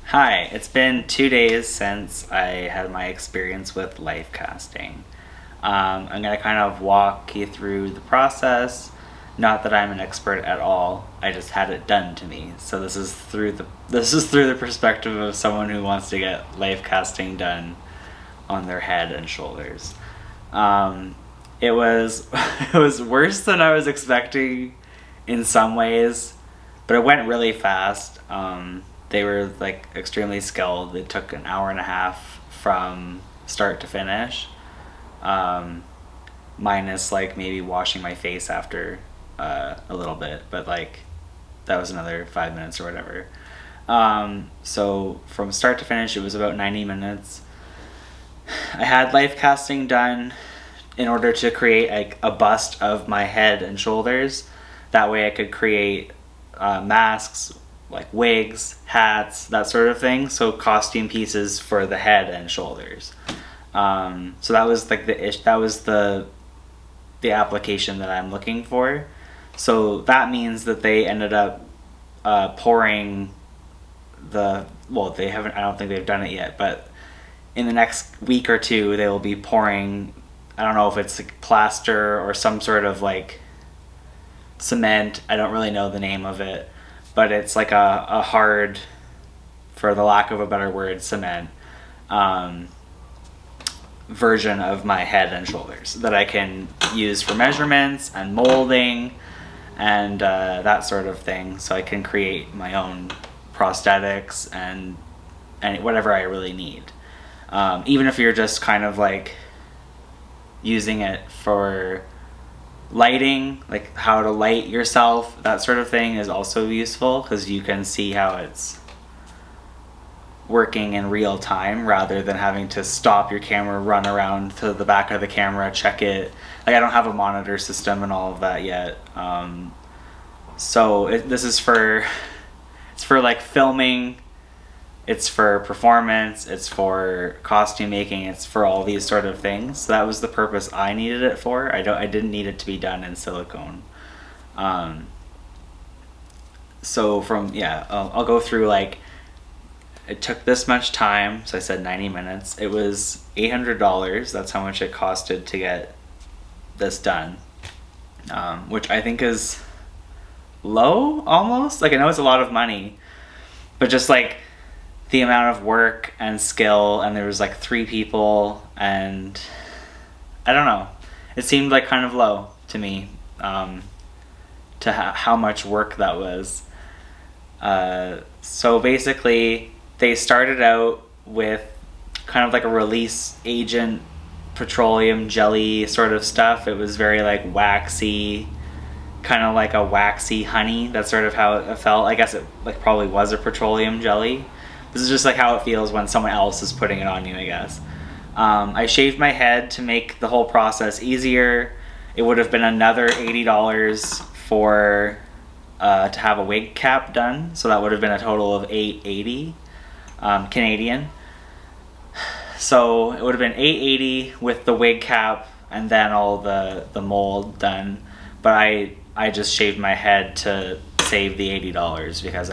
Hi, it's been 2 days since I had my experience with life casting. I'm going to kind of walk you through the process. Not that I'm an expert at all. I just had it done to me. So this is through the perspective of someone who wants to get life casting done on their head and shoulders. It was it was worse than I was expecting in some ways, but it went really fast. They were like extremely skilled. It took an hour and a half from start to finish, minus like maybe washing my face after a little bit, but like that was another 5 minutes or whatever. So from start to finish, it was about 90 minutes. I had life casting done in order to create a bust of my head and shoulders. That way I could create masks, like wigs, hats, that sort of thing. So costume pieces for the head and shoulders. So that was like the application that I'm looking for. So that means that they ended up pouring they haven't, I don't think they've done it yet, but in the next week or two they will be pouring, I don't know if it's like plaster or some sort of like cement, I don't really know the name of it, but it's like a hard, for the lack of a better word, cement version of my head and shoulders that I can use for measurements and molding and that sort of thing, so I can create my own prosthetics and whatever I really need. Even if you're just kind of like using it for lighting, like how to light yourself, that sort of thing is also useful because you can see how it's working in real time rather than having to stop your camera, run around to the back of the camera, check it. Like I don't have a monitor system and all of that yet. This is for, it's for like filming, it's for performance, it's for costume making, it's for all these sort of things. So that was the purpose I needed it for. I didn't need it to be done in silicone. I'll go through like, it took this much time, so I said 90 minutes. It was $800. That's how much it costed to get this done, which I think is low almost. Like I know it's a lot of money, but just like the amount of work and skill, and there was like 3 people, and I don't know. It seemed like kind of low to me, how much work that was. So basically, they started out with kind of like a release agent petroleum jelly sort of stuff. It was very like waxy, kind of like a waxy honey. That's sort of how it felt. I guess it like probably was a petroleum jelly. This is just like how it feels when someone else is putting it on you, I guess. I shaved my head to make the whole process easier. It would have been another $80 for to have a wig cap done, so that would have been a total of $880 Canadian. So it would have been $880 with the wig cap and then all the mold done. But I just shaved my head to save the $80 because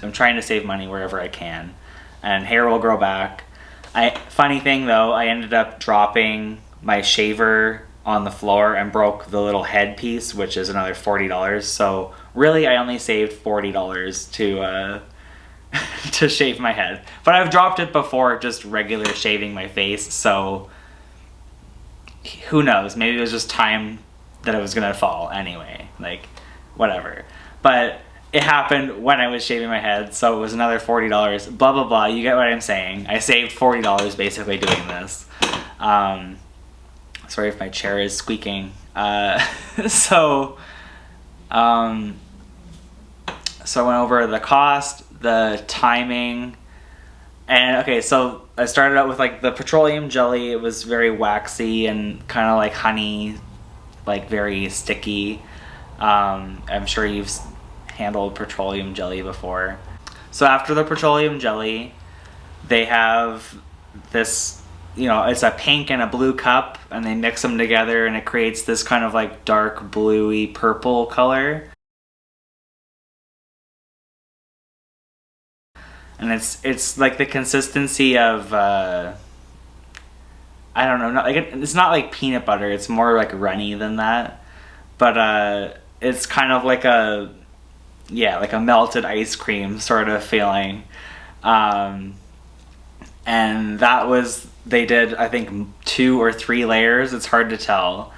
I'm trying to save money wherever I can, and hair will grow back. Funny thing though, I ended up dropping my shaver on the floor and broke the little head piece, which is another $40. So really, I only saved $40 to to shave my head. But I've dropped it before, just regular shaving my face. So who knows? Maybe it was just time that it was gonna fall anyway. Like whatever. But it happened when I was shaving my head, so it was another $40. Blah blah blah. You get what I'm saying? I saved $40 basically doing this. Sorry if my chair is squeaking. So I went over the cost, the timing, and okay, so I started out with like the petroleum jelly. It was very waxy and kind of like honey, like very sticky. I'm sure you've handled petroleum jelly before. So after the petroleum jelly, they have this, it's a pink and a blue cup, and they mix them together and it creates this kind of like dark bluey purple color. and it's like the consistency of I don't know, not like it's not like peanut butter. It's more like runny than that, but it's kind of like a like a melted ice cream sort of feeling. And that was, they did, I think, 2 or 3 layers. It's hard to tell.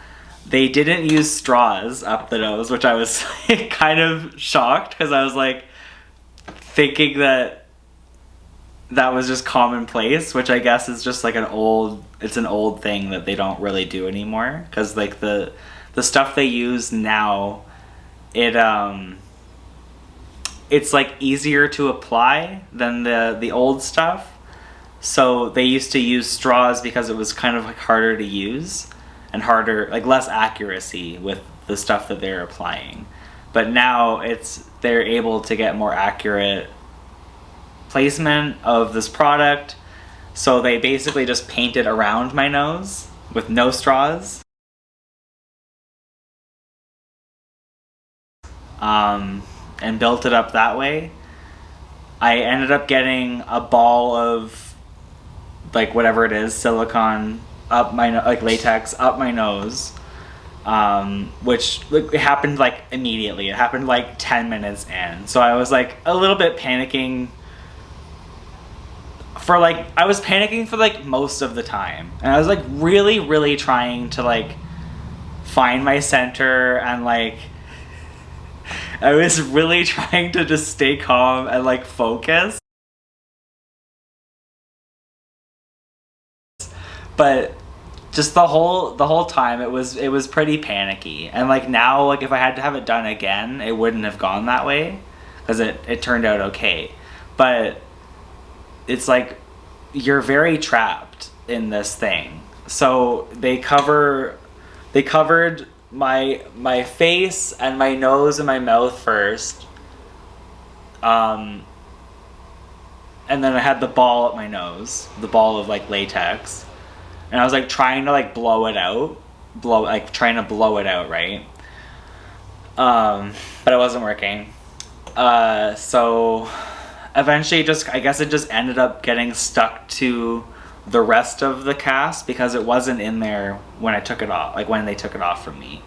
They didn't use straws up the nose, which I was kind of shocked, because I was like thinking that that was just commonplace, which I guess is just like an old thing that they don't really do anymore, because like the stuff they use now, it's like easier to apply than the old stuff. So they used to use straws because it was kind of like harder to use and harder, like less accuracy with the stuff that they're applying. But now they're able to get more accurate placement of this product. So they basically just painted around my nose with no straws. And built it up that way. I ended up getting a ball of like whatever it is, silicone up my like latex up my nose, which it happened like immediately. It happened like 10 minutes in. So I was like a little bit panicking for like, I was panicking for like most of the time, and I was like really, really trying to like find my center, and like I was really trying to just stay calm and like focus. But just the whole time it was pretty panicky. And like now, like if I had to have it done again, it wouldn't have gone that way, because it turned out okay. But it's like you're very trapped in this thing. So they covered my face and my nose and my mouth first, and then I had the ball at my nose, the ball of like latex, and I was like trying to like trying to blow it out, right? But it wasn't working. So eventually I guess it just ended up getting stuck to the rest of the cast, because it wasn't in there when I took it off, like when they took it off from me.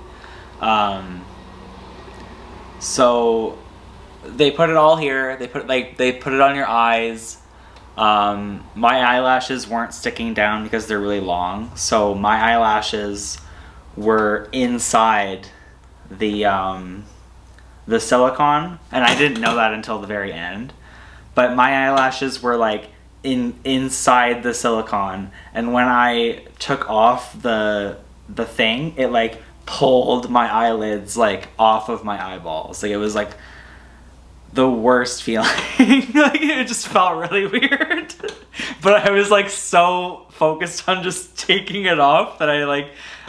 So they put it all here. They put it on your eyes. My eyelashes weren't sticking down because they're really long, so my eyelashes were inside the silicone, and I didn't know that until the very end. But my eyelashes were like inside the silicone, and when I took off the thing, it like pulled my eyelids like off of my eyeballs. Like it was like the worst feeling. Like it just felt really weird. But I was like so focused on just taking it off that I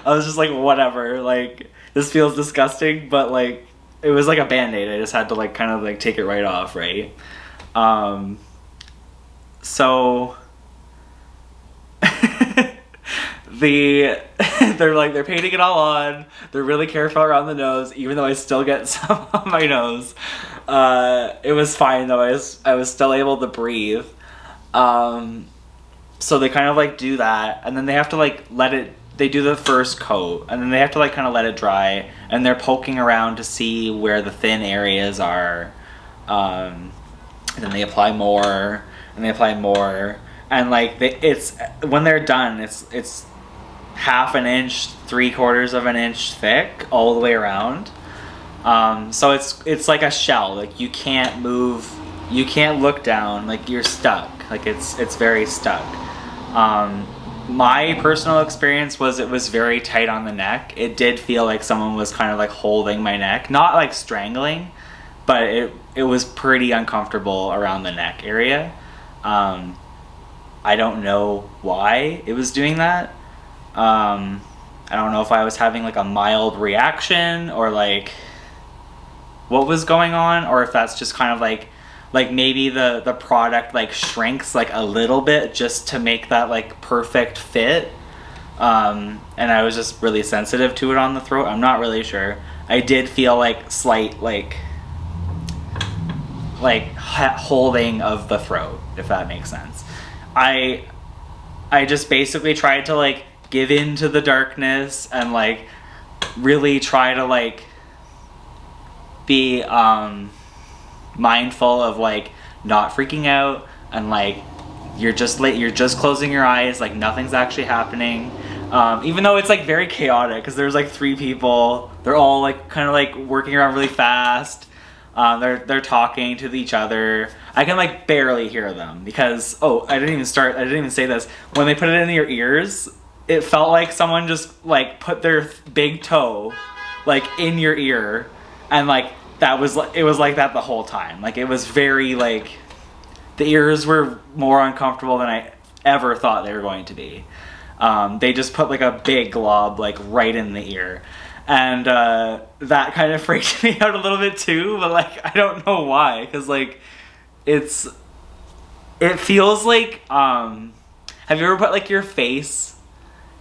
was just like, whatever, like this feels disgusting, but like it was like a band-aid. I just had to like kind of like take it right off, right? So they're painting it all on. They're really careful around the nose, even though I still get some on my nose. It was fine though. I was still able to breathe. So they kind of like do that, and then they have to like they do the first coat, and then they have to like kind of let it dry, and they're poking around to see where the thin areas are. And then they apply more, and they apply more, and like it's when they're done, it's half an inch, 3/4 of an inch thick all the way around. So it's like a shell. Like you can't move, you can't look down. Like you're stuck. Like it's very stuck. My personal experience was it was very tight on the neck. It did feel like someone was kind of like holding my neck, not like strangling, but it was pretty uncomfortable around the neck area. I don't know why it was doing that. I don't know if I was having like a mild reaction, or like what was going on, or if that's just kind of like maybe the product like shrinks like a little bit just to make that like perfect fit. And I was just really sensitive to it on the throat. I'm not really sure. I did feel like slight like, like holding of the throat, if that makes sense. I just basically tried to like give in to the darkness and like really try to like be mindful of like not freaking out, and like you're just closing your eyes, like nothing's actually happening. Even though it's like very chaotic because there's like 3 people, they're all like kind of like working around really fast. They're talking to each other. I can like barely hear them because I didn't even say this. When they put it in your ears, it felt like someone just like put their big toe like in your ear, and like it was like that the whole time. Like it was very like the ears were more uncomfortable than I ever thought they were going to be. They just put like a big glob like right in the ear. And that kind of freaked me out a little bit too, but like I don't know why, because like it feels like have you ever put like your face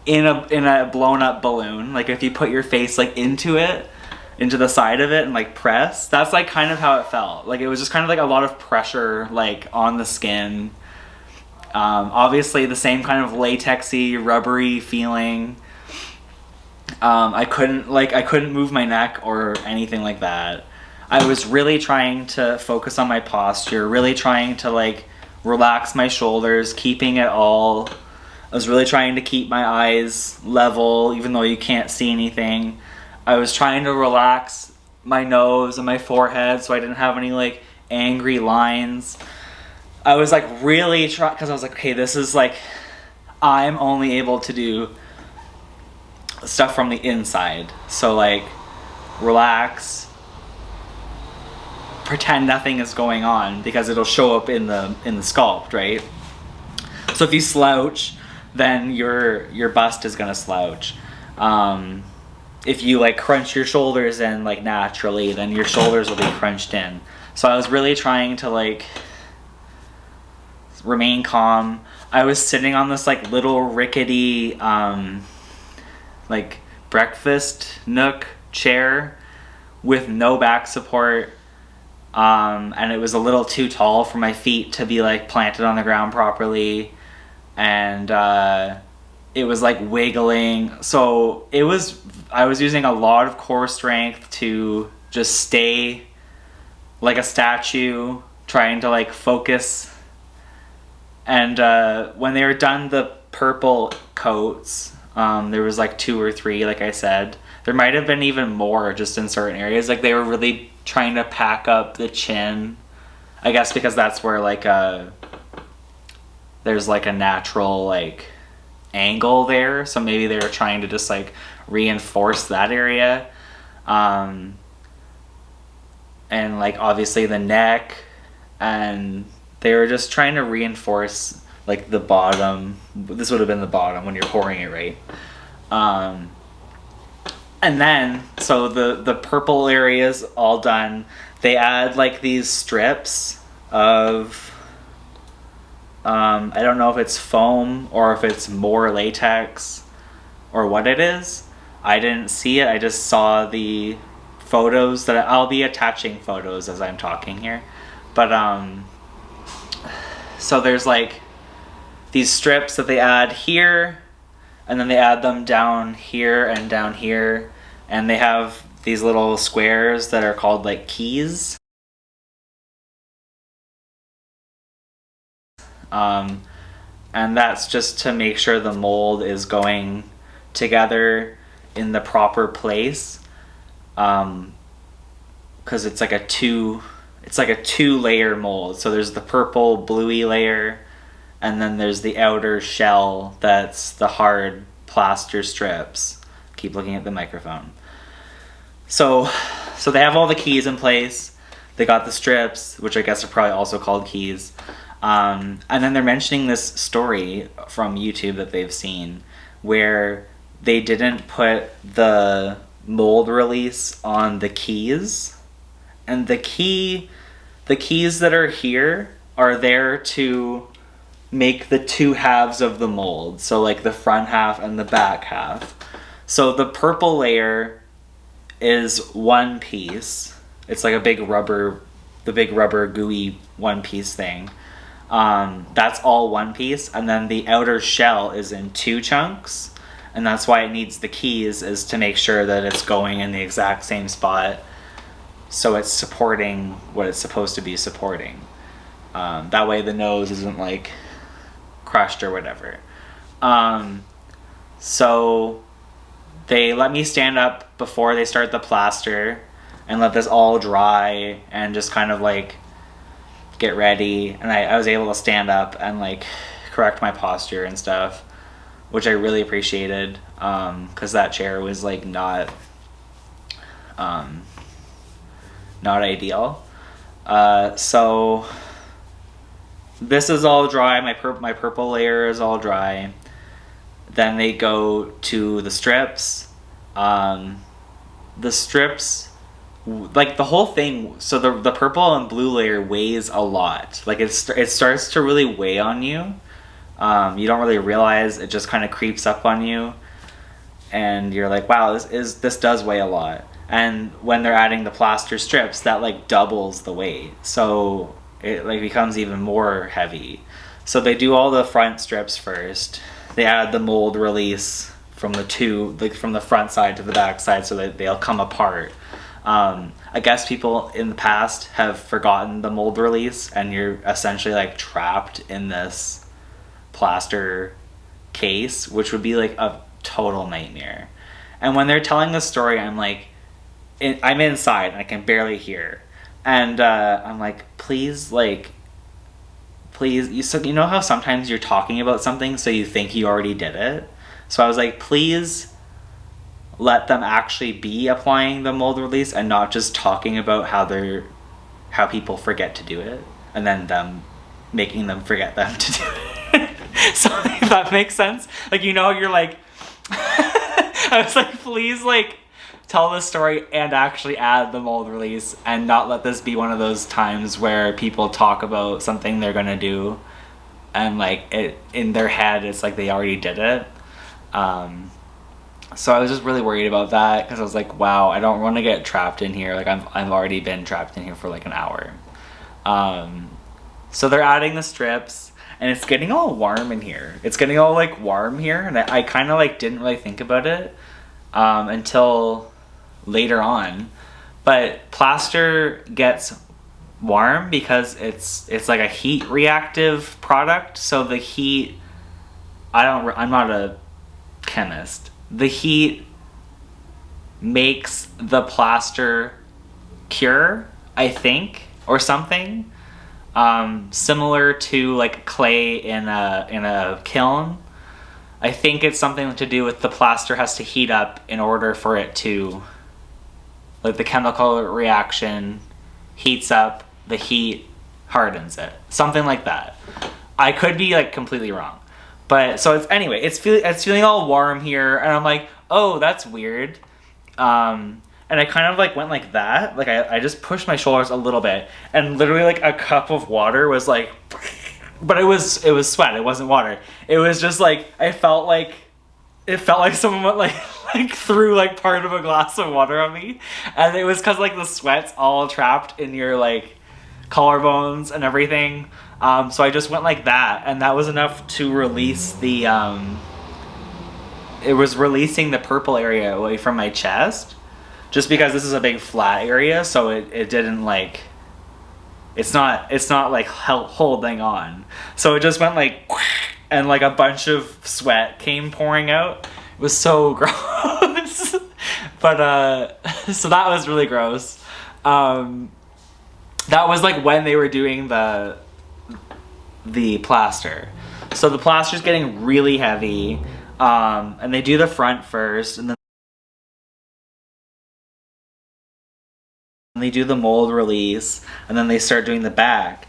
in a blown up balloon? Like if you put your face like into the side of it and like press, that's like kind of how it felt. Like it was just kind of like a lot of pressure like on the skin. Obviously the same kind of latexy, rubbery feeling. I couldn't move my neck or anything like that. I was really trying to focus on my posture, really trying to like relax my shoulders, keeping it all. I was really trying to keep my eyes level, even though you can't see anything. I was trying to relax my nose and my forehead so I didn't have any like angry lines. I was like really trying, because I was like, okay, this is like, I'm only able to do stuff from the inside. So like relax, pretend nothing is going on, because it'll show up in the sculpt, right? So if you slouch, then your bust is gonna slouch. If you like crunch your shoulders in like naturally, then your shoulders will be crunched in. So I was really trying to like remain calm. I was sitting on this like little rickety like breakfast nook chair with no back support, and it was a little too tall for my feet to be like planted on the ground properly, and it was like wiggling. So I was using a lot of core strength to just stay like a statue, trying to like focus. And when they were done the purple coats, there was like 2 or 3, like I said. There might have been even more just in certain areas. Like they were really trying to pack up the chin, I guess, because that's where like there's like a natural like angle there. So maybe they were trying to just like reinforce that area. And like obviously the neck, and they were just trying to reinforce like the bottom. This would have been the bottom when you're pouring it, right? And then, so the purple area's all done. They add like these strips of, I don't know if it's foam or if it's more latex or what it is. I didn't see it. I just saw the photos that I'll be attaching photos as I'm talking here. But so there's like these strips that they add here, and then they add them down here and down here, and they have these little squares that are called like keys. And that's just to make sure the mold is going together in the proper place, because it's like a 2-layer mold. So there's the purple bluey layer, and then there's the outer shell that's the hard plaster strips. Keep looking at the microphone. So they have all the keys in place. They got the strips, which I guess are probably also called keys. And then they're mentioning this story from YouTube that they've seen where they didn't put the mold release on the keys. And the keys that are here are there to make the 2 halves of the mold. So like the front half and the back half. So the purple layer is one piece. It's like a big rubber the big rubber gooey one piece thing. That's all one piece, and then the outer shell is in two chunks, and that's why it needs the keys, is to make sure that it's going in the exact same spot, so it's supporting what it's supposed to be supporting. That way the nose isn't like crushed or whatever. So they let me stand up before they start the plaster and let this all dry and just kind of like get ready. And I was able to stand up and like correct my posture and stuff, which I really appreciated, because that chair was like not ideal. So this is all dry. My purple layer is all dry. Then they go to the strips. The strips, like the whole thing, so the purple and blue layer weighs a lot. Like it starts to really weigh on you. You don't really realize, it just kind of creeps up on you, and you're like, wow, this does weigh a lot. And when they're adding the plaster strips, that like doubles the weight, so it like becomes even more heavy. So they do all the front strips first. They add the mold release from from the front side to the back side, so that they'll come apart. I guess people in the past have forgotten the mold release, and you're essentially like trapped in this plaster case, which would be like a total nightmare. And when they're telling the story, I'm like, I'm inside and I can barely hear, and I'm like, please, you know how sometimes you're talking about something so you think you already did it? So I was like, please let them actually be applying the mold release and not just talking about how people forget to do it and then them making them forget them to do it. So if that makes sense. Like, you know, you're like I was like, please like tell the story and actually add the mold release, and not let this be one of those times where people talk about something they're gonna do and like it in their head it's like they already did it. So I was just really worried about that, because I was like, wow, I don't want to get trapped in here. Like I've already been trapped in here for like an hour. So they're adding the strips, and it's getting all warm in here. It's getting all like warm here, and I kind of like didn't really think about it until later on. But plaster gets warm because it's like a heat reactive product. So the heat, I'm not a chemist. The heat makes the plaster cure, I think, or something. Similar to like clay in a kiln. I think it's something to do with the plaster has to heat up in order for it to, like, the chemical reaction heats up, the heat hardens it. Something like that. I could be like completely wrong. But so it's feeling all warm here, and I'm like, oh, that's weird. And I kind of like went like that. Like I just pushed my shoulders a little bit, and literally like a cup of water was like, but it was sweat. It wasn't water. It was just like, it felt like someone like threw like part of a glass of water on me, and it was because like the sweat's all trapped in your like collarbones and everything. So I just went like that, and that was enough to release the it was releasing the purple area away from my chest, just because this is a big flat area, so it didn't like, it's not like holding on. So it just went like, and like a bunch of sweat came pouring out. It was so gross. But so that was really gross. That was like when they were doing the plaster. So the plaster's getting really heavy, and they do the front first, and then they do the mold release, and then they start doing the back.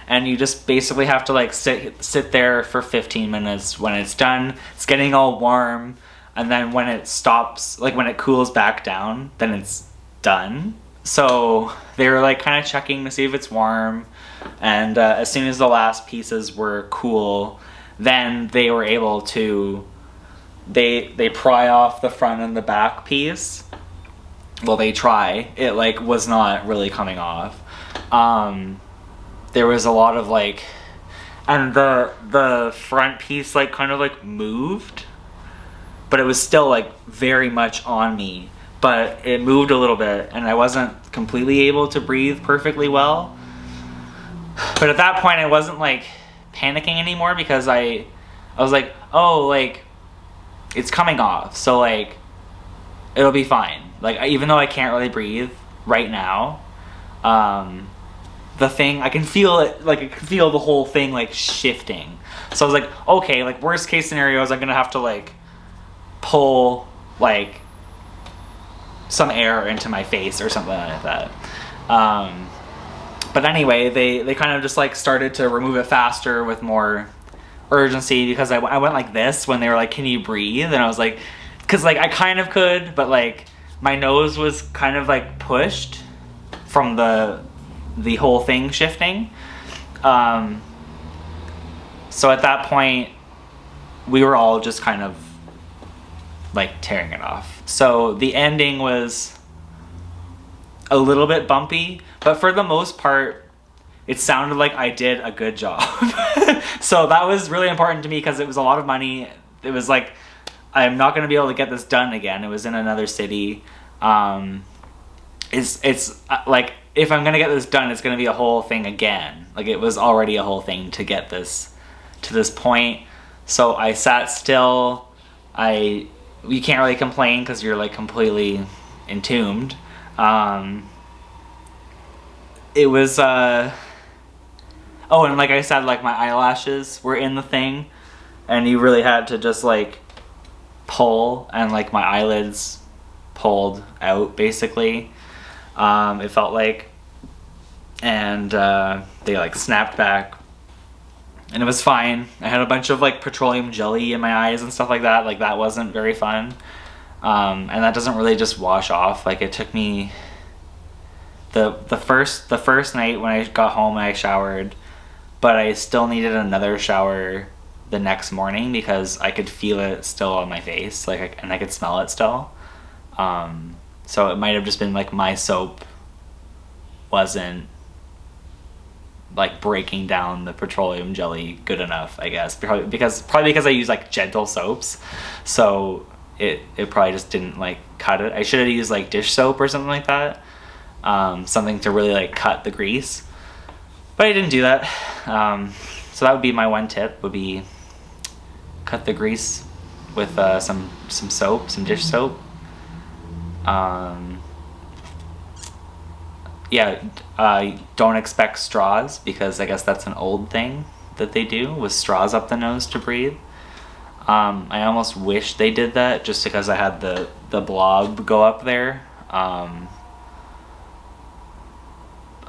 And you just basically have to like sit there for 15 minutes. When it's done, it's getting all warm, and then when it stops, like when it cools back down, then it's done. So they were like kind of checking to see if it's warm, and as soon as the last pieces were cool, then they were able to they pry off the front and the back piece, well, they try, it like was not really coming off. There was a lot of like, and the front piece like kind of like moved, but it was still like very much on me, but it moved a little bit and I wasn't completely able to breathe perfectly well. But at that point I wasn't like panicking anymore, because I was like, oh, like it's coming off, so like it'll be fine. Like, even though I can't really breathe right now, the thing, I can feel it, like I can feel the whole thing like shifting. So I was like, okay, like worst case scenario is I'm gonna have to like pull like some air into my face or something like that. But anyway, they kind of just like started to remove it faster with more urgency, because I went like this when they were like, can you breathe? And I was like, because like I kind of could, but like my nose was kind of like pushed from the whole thing shifting. So at that point we were all just kind of like tearing it off. So the ending was a little bit bumpy, but for the most part it sounded like I did a good job. So that was really important to me, because it was a lot of money. It was like, I'm not going to be able to get this done again. It was in another city. It's like, if I'm going to get this done, it's going to be a whole thing again. Like, it was already a whole thing to get this to this point. So I sat still. You can't really complain because you're like completely entombed. It was oh, and like I said, like my eyelashes were in the thing, and you really had to just like pull, and like my eyelids pulled out basically. It felt like, and they like snapped back, and it was fine. I had a bunch of like petroleum jelly in my eyes and stuff like that. Like, that wasn't very fun. And that doesn't really just wash off. Like, it took me the first night when I got home and I showered, but I still needed another shower the next morning because I could feel it still on my face, like, and I could smell it still. So it might have just been like my soap wasn't like breaking down the petroleum jelly good enough, I guess, probably because I use like gentle soaps, so it probably just didn't like cut it. I should have used like dish soap or something like that, something to really like cut the grease, but I didn't do that. So that would be my one tip, would be cut the grease with some soap, some dish soap. Don't expect straws, because I guess that's an old thing that they do, with straws up the nose to breathe. I almost wish they did that, just because I had the blob go up there.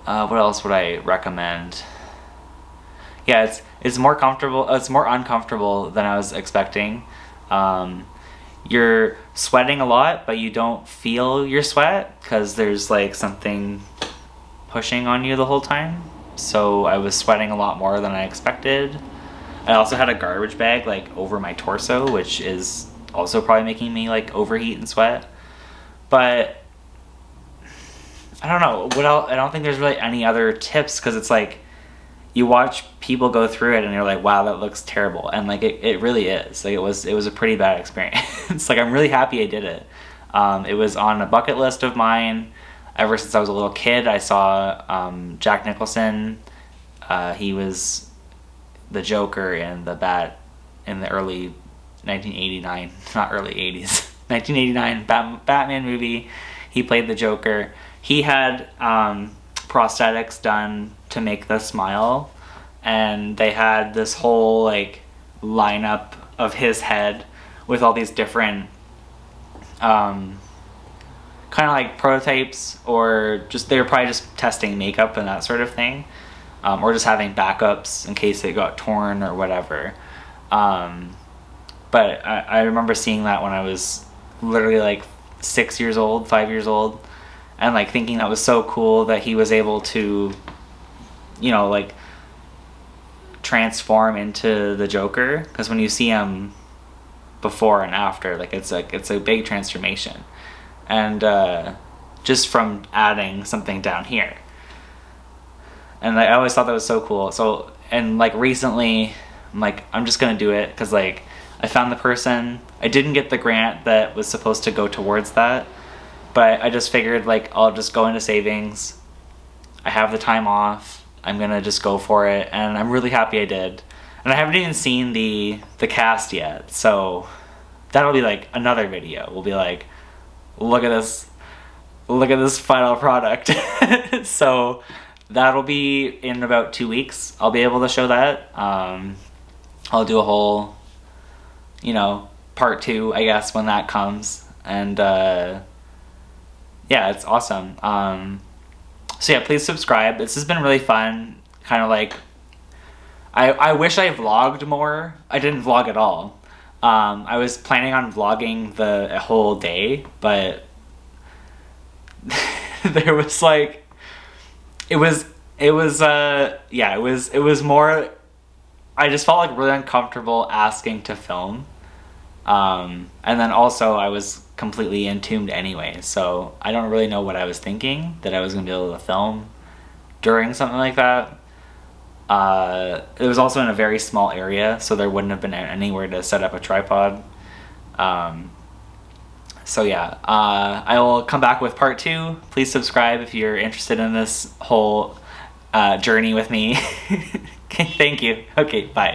What else would I recommend? Yeah, it's more comfortable. It's more uncomfortable than I was expecting. You're sweating a lot, but you don't feel your sweat because there's like something pushing on you the whole time. So I was sweating a lot more than I expected. I also had a garbage bag like over my torso, which is also probably making me like overheat and sweat. But I don't know what else. I don't think there's really any other tips, because it's like you watch people go through it and you're like, wow, that looks terrible. And like it really is. Like it was a pretty bad experience. Like, I'm really happy I did it. It was on a bucket list of mine ever since I was a little kid. I saw Jack Nicholson. He was the Joker in the early 1989, not early 80s, 1989 Batman movie. He played the Joker. He had prosthetics done to make the smile, and they had this whole like lineup of his head with all these different kind of like prototypes, or just they were probably just testing makeup and that sort of thing, or just having backups in case it got torn or whatever. But I remember seeing that when I was literally like 5 years old, and like thinking that was so cool that he was able to, like transform into the Joker, because when you see him before and after, like it's a big transformation. And just from adding something down here. And I always thought that was so cool. So, and like recently, I'm like, I'm just gonna do it because like I found the person. I didn't get the grant that was supposed to go towards that, but I just figured like I'll just go into savings. I have the time off. I'm gonna just go for it, and I'm really happy I did. And I haven't even seen the cast yet, so that'll be like another video. We'll be like, look at this final product. So that'll be in about 2 weeks. I'll be able to show that. I'll do a whole, part 2, I guess, when that comes. And yeah, it's awesome. So yeah, please subscribe. This has been really fun. Kind of like, I wish I vlogged more. I didn't vlog at all. I was planning on vlogging the whole day, but there was like, it was more, I just felt like really uncomfortable asking to film. And then also I was completely entombed anyway, so I don't really know what I was thinking that I was gonna be able to film during something like that. It was also in a very small area, so there wouldn't have been anywhere to set up a tripod. So yeah, I will come back with part 2. Please subscribe if you're interested in this whole journey with me. Okay, thank you. Okay, bye.